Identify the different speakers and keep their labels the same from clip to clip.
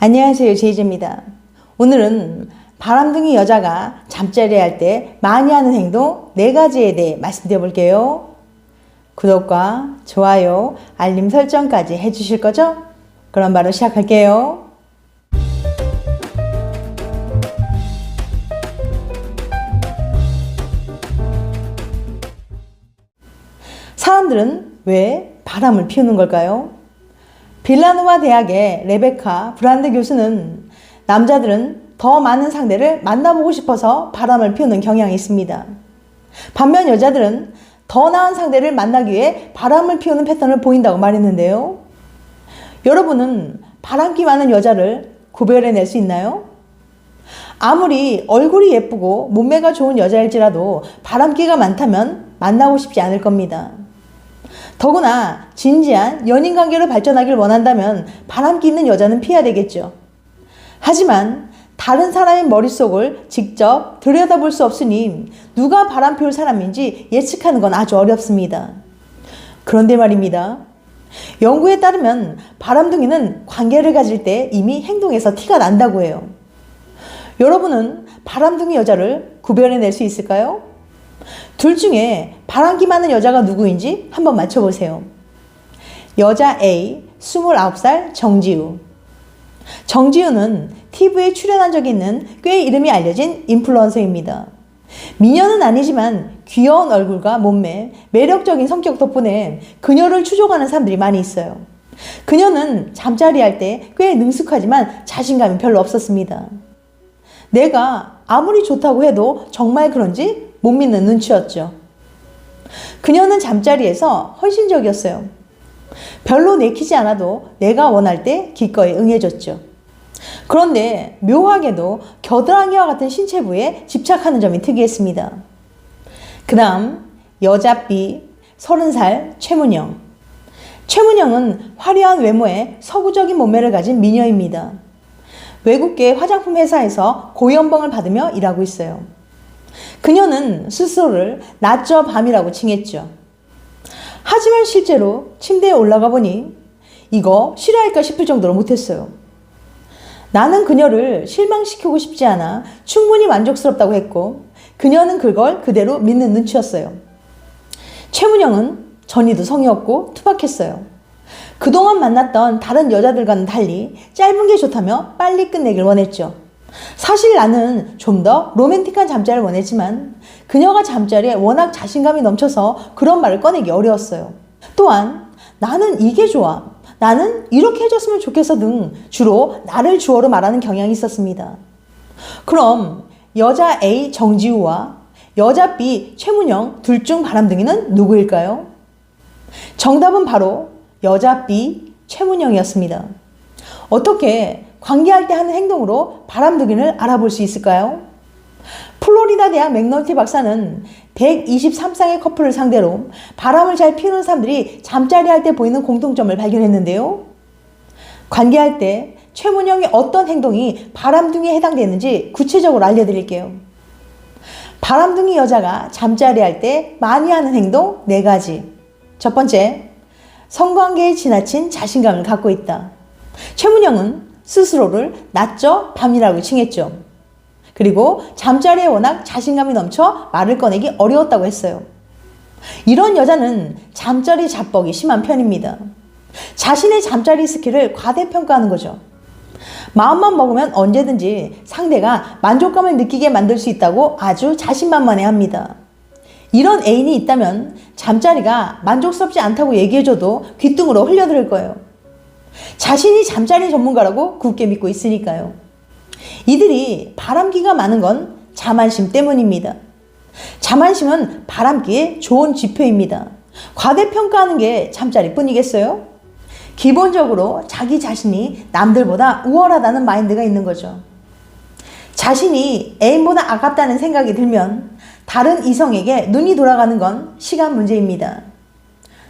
Speaker 1: 안녕하세요, 제이제입니다. 오늘은 바람둥이 여자가 잠자리 할 때 많이 하는 행동 4가지에 대해 말씀드려 볼게요. 구독과 좋아요, 알림 설정까지 해주실 거죠? 그럼 바로 시작할게요. 사람들은 왜 바람을 피우는 걸까요? 빌라노바 대학의 레베카 브란드 교수는 남자들은 더 많은 상대를 만나보고 싶어서 바람을 피우는 경향이 있습니다. 반면 여자들은 더 나은 상대를 만나기 위해 바람을 피우는 패턴을 보인다고 말했는데요. 여러분은 바람기 많은 여자를 구별해낼 수 있나요? 아무리 얼굴이 예쁘고 몸매가 좋은 여자일지라도 바람기가 많다면 만나고 싶지 않을 겁니다. 더구나 진지한 연인관계로 발전하길 원한다면 바람기 있는 여자는 피해야 되겠죠. 하지만 다른 사람의 머릿속을 직접 들여다볼 수 없으니 누가 바람 피울 사람인지 예측하는 건 아주 어렵습니다. 그런데 말입니다. 연구에 따르면 바람둥이는 관계를 가질 때 이미 행동에서 티가 난다고 해요. 여러분은 바람둥이 여자를 구별해낼 수 있을까요? 둘 중에 바람기 많은 여자가 누구인지 한번 맞춰보세요. 여자 A, 29살 정지우. 정지우는 TV에 출연한 적이 있는 꽤 이름이 알려진 인플루언서입니다. 미녀는 아니지만 귀여운 얼굴과 몸매, 매력적인 성격 덕분에 그녀를 추종하는 사람들이 많이 있어요. 그녀는 잠자리 할 때 꽤 능숙하지만 자신감이 별로 없었습니다. 내가 아무리 좋다고 해도 정말 그런지 못 믿는 눈치였죠. 그녀는 잠자리에서 헌신적이었어요. 별로 내키지 않아도 내가 원할 때 기꺼이 응해줬죠. 그런데 묘하게도 겨드랑이와 같은 신체 부에 집착하는 점이 특이했습니다. 그 다음 여자 B, 30살 최문영. 최문영은 화려한 외모에 서구적인 몸매를 가진 미녀입니다. 외국계 화장품 회사에서 고연봉을 받으며 일하고 있어요. 그녀는 스스로를 낮저 밤이라고 칭했죠. 하지만 실제로 침대에 올라가 보니 이거 싫어할까 싶을 정도로 못했어요. 나는 그녀를 실망시키고 싶지 않아 충분히 만족스럽다고 했고 그녀는 그걸 그대로 믿는 눈치였어요. 최문영은 전이도 성의없고 투박했어요. 그동안 만났던 다른 여자들과는 달리 짧은 게 좋다며 빨리 끝내길 원했죠. 사실 나는 좀 더 로맨틱한 잠자리를 원했지만 그녀가 잠자리에 워낙 자신감이 넘쳐서 그런 말을 꺼내기 어려웠어요. 또한 나는 이게 좋아, 나는 이렇게 해줬으면 좋겠어 등 주로 나를 주어로 말하는 경향이 있었습니다. 그럼 여자 A 정지우와 여자 B 최문영 둘 중 바람둥이는 누구일까요? 정답은 바로 여자 B 최문영이었습니다. 어떻게 관계할 때 하는 행동으로 바람둥이를 알아볼 수 있을까요? 플로리다 대학 맥너티 박사는 123쌍의 커플을 상대로 바람을 잘 피우는 사람들이 잠자리 할 때 보이는 공통점을 발견했는데요. 관계할 때 최문영의 어떤 행동이 바람둥이에 해당되는지 구체적으로 알려드릴게요. 바람둥이 여자가 잠자리 할 때 많이 하는 행동 4가지. 첫 번째, 성관계에 지나친 자신감을 갖고 있다. 최문영은 스스로를 낮저 밤이라고 칭했죠. 그리고 잠자리에 워낙 자신감이 넘쳐 말을 꺼내기 어려웠다고 했어요. 이런 여자는 잠자리 자뻑이 심한 편입니다. 자신의 잠자리 스킬을 과대평가하는 거죠. 마음만 먹으면 언제든지 상대가 만족감을 느끼게 만들 수 있다고 아주 자신만만해합니다. 이런 애인이 있다면 잠자리가 만족스럽지 않다고 얘기해줘도 귓등으로 흘려들을 거예요. 자신이 잠자리 전문가라고 굳게 믿고 있으니까요. 이들이 바람기가 많은 건 자만심 때문입니다. 자만심은 바람기의 좋은 지표입니다. 과대평가하는 게 잠자리뿐이겠어요? 기본적으로 자기 자신이 남들보다 우월하다는 마인드가 있는 거죠. 자신이 애인보다 아깝다는 생각이 들면 다른 이성에게 눈이 돌아가는 건 시간 문제입니다.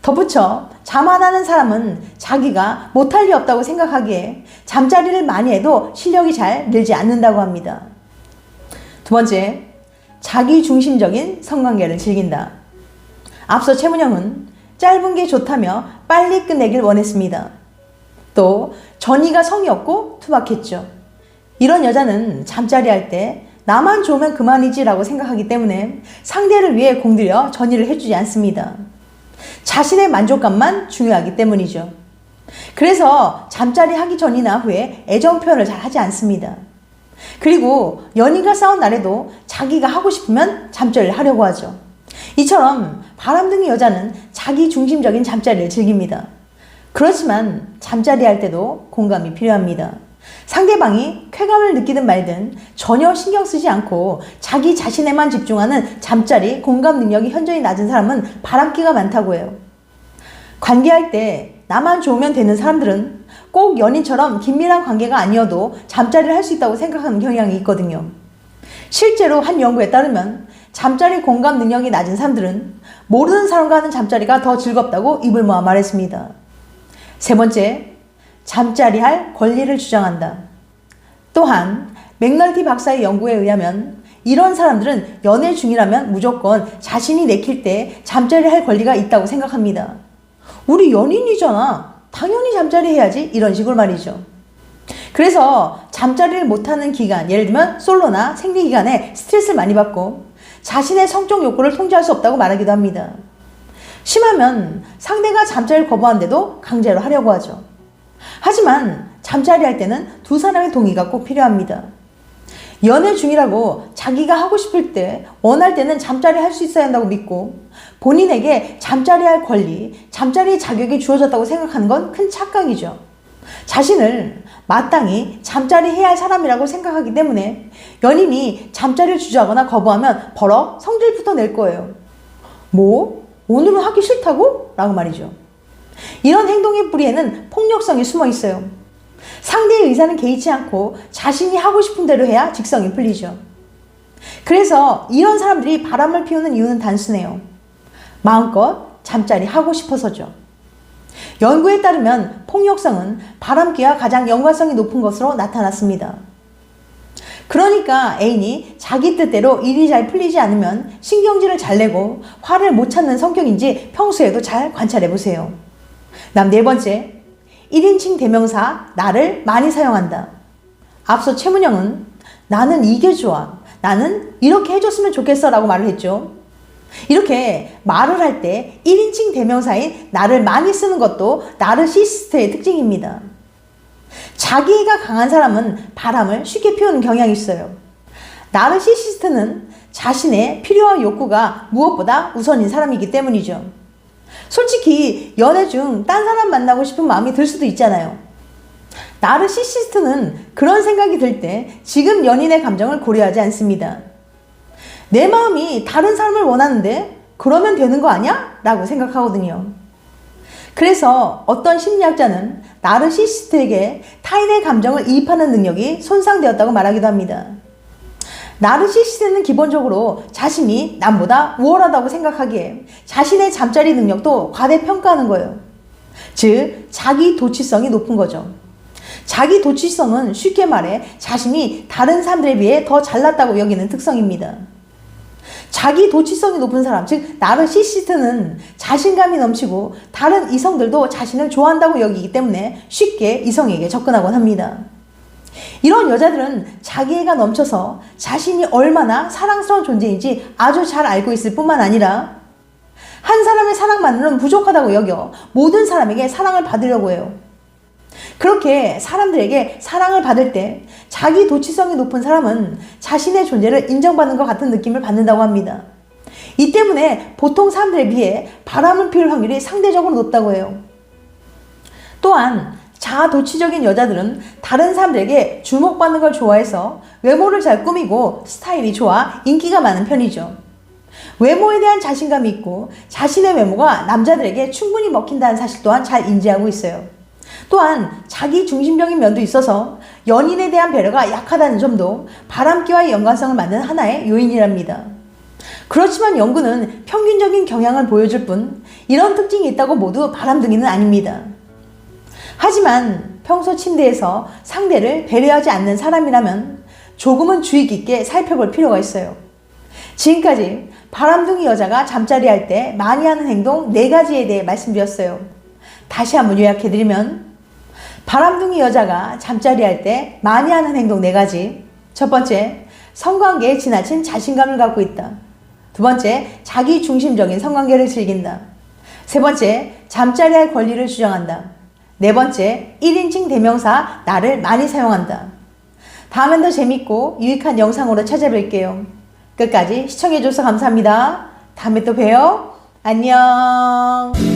Speaker 1: 덧붙여 자만하는 사람은 자기가 못할 리 없다고 생각하기에 잠자리를 많이 해도 실력이 잘 늘지 않는다고 합니다. 두 번째, 자기중심적인 성관계를 즐긴다. 앞서 최문영은 짧은 게 좋다며 빨리 끝내길 원했습니다. 또 전이가 성의 없고 투박했죠. 이런 여자는 잠자리 할 때 나만 좋으면 그만이지라고 생각하기 때문에 상대를 위해 공들여 전이를 해주지 않습니다. 자신의 만족감만 중요하기 때문이죠. 그래서 잠자리 하기 전이나 후에 애정 표현을 잘 하지 않습니다. 그리고 연인과 싸운 날에도 자기가 하고 싶으면 잠자리를 하려고 하죠. 이처럼 바람둥이 여자는 자기 중심적인 잠자리를 즐깁니다. 그렇지만 잠자리 할 때도 공감이 필요합니다. 상대방이 쾌감을 느끼든 말든 전혀 신경 쓰지 않고 자기 자신에만 집중하는 잠자리 공감 능력이 현저히 낮은 사람은 바람기가 많다고 해요. 관계할 때 나만 좋으면 되는 사람들은 꼭 연인처럼 긴밀한 관계가 아니어도 잠자리를 할 수 있다고 생각하는 경향이 있거든요. 실제로 한 연구에 따르면 잠자리 공감 능력이 낮은 사람들은 모르는 사람과 하는 잠자리가 더 즐겁다고 입을 모아 말했습니다. 세 번째, 잠자리 할 권리를 주장한다. 또한 맥널티 박사의 연구에 의하면 이런 사람들은 연애 중이라면 무조건 자신이 내킬 때 잠자리 할 권리가 있다고 생각합니다. 우리 연인이잖아. 당연히 잠자리 해야지. 이런 식으로 말이죠. 그래서 잠자리를 못하는 기간, 예를 들면 솔로나 생리기간에 스트레스를 많이 받고 자신의 성적 욕구를 통제할 수 없다고 말하기도 합니다. 심하면 상대가 잠자리를 거부하는데도 강제로 하려고 하죠. 하지만 잠자리 할 때는 두 사람의 동의가 꼭 필요합니다. 연애 중이라고 자기가 하고 싶을 때, 원할 때는 잠자리 할 수 있어야 한다고 믿고 본인에게 잠자리 할 권리, 잠자리 자격이 주어졌다고 생각하는 건 큰 착각이죠. 자신을 마땅히 잠자리 해야 할 사람이라고 생각하기 때문에 연인이 잠자리를 주저하거나 거부하면 버럭 성질부터 낼 거예요. 뭐? 오늘은 하기 싫다고? 라고 말이죠. 이런 행동의 뿌리에는 폭력성이 숨어 있어요. 상대의 의사는 개의치 않고 자신이 하고 싶은 대로 해야 직성이 풀리죠. 그래서 이런 사람들이 바람을 피우는 이유는 단순해요. 마음껏 잠자리 하고 싶어서죠. 연구에 따르면 폭력성은 바람기와 가장 연관성이 높은 것으로 나타났습니다. 그러니까 애인이 자기 뜻대로 일이 잘 풀리지 않으면 신경질을 잘 내고 화를 못 찾는 성격인지 평소에도 잘 관찰해 보세요. 다음 네 번째, 1인칭 대명사 나를 많이 사용한다. 앞서 최문영은 나는 이게 좋아, 나는 이렇게 해줬으면 좋겠어 라고 말을 했죠. 이렇게 말을 할 때 1인칭 대명사인 나를 많이 쓰는 것도 나르시시스트의 특징입니다. 자기애가 강한 사람은 바람을 쉽게 피우는 경향이 있어요. 나르시시스트는 자신의 필요와 욕구가 무엇보다 우선인 사람이기 때문이죠. 솔직히 연애 중 딴 사람 만나고 싶은 마음이 들 수도 있잖아요. 나르시시스트는 그런 생각이 들 때 지금 연인의 감정을 고려하지 않습니다. 내 마음이 다른 사람을 원하는데 그러면 되는 거 아니야? 라고 생각하거든요. 그래서 어떤 심리학자는 나르시시스트에게 타인의 감정을 이입하는 능력이 손상되었다고 말하기도 합니다. 나르시시스트는 기본적으로 자신이 남보다 우월하다고 생각하기에 자신의 잠자리 능력도 과대평가하는 거예요. 즉, 자기 도취성이 높은 거죠. 자기 도취성은 쉽게 말해 자신이 다른 사람들에 비해 더 잘났다고 여기는 특성입니다. 자기 도취성이 높은 사람, 즉 나르시시스트는 자신감이 넘치고 다른 이성들도 자신을 좋아한다고 여기기 때문에 쉽게 이성에게 접근하곤 합니다. 이런 여자들은 자기애가 넘쳐서 자신이 얼마나 사랑스러운 존재인지 아주 잘 알고 있을 뿐만 아니라 한 사람의 사랑만으로는 부족하다고 여겨 모든 사람에게 사랑을 받으려고 해요. 그렇게 사람들에게 사랑을 받을 때 자기 도취성이 높은 사람은 자신의 존재를 인정받는 것 같은 느낌을 받는다고 합니다. 이 때문에 보통 사람들에 비해 바람을 피울 확률이 상대적으로 높다고 해요. 또한 자아도취적인 여자들은 다른 사람들에게 주목받는 걸 좋아해서 외모를 잘 꾸미고 스타일이 좋아 인기가 많은 편이죠. 외모에 대한 자신감이 있고 자신의 외모가 남자들에게 충분히 먹힌다는 사실 또한 잘 인지하고 있어요. 또한 자기 중심적인 면도 있어서 연인에 대한 배려가 약하다는 점도 바람기와의 연관성을 만드는 하나의 요인이랍니다. 그렇지만 연구는 평균적인 경향을 보여줄 뿐 이런 특징이 있다고 모두 바람둥이는 아닙니다. 하지만 평소 침대에서 상대를 배려하지 않는 사람이라면 조금은 주의 깊게 살펴볼 필요가 있어요. 지금까지 바람둥이 여자가 잠자리 할 때 많이 하는 행동 4가지에 대해 말씀드렸어요. 다시 한번 요약해드리면 바람둥이 여자가 잠자리 할 때 많이 하는 행동 4가지. 첫 번째, 성관계에 지나친 자신감을 갖고 있다. 두 번째, 자기 중심적인 성관계를 즐긴다. 세 번째, 잠자리 할 권리를 주장한다. 네 번째, 1인칭 대명사 나를 많이 사용한다. 다음엔 더 재밌고 유익한 영상으로 찾아뵐게요. 끝까지 시청해줘서 감사합니다. 다음에 또 봬요. 안녕.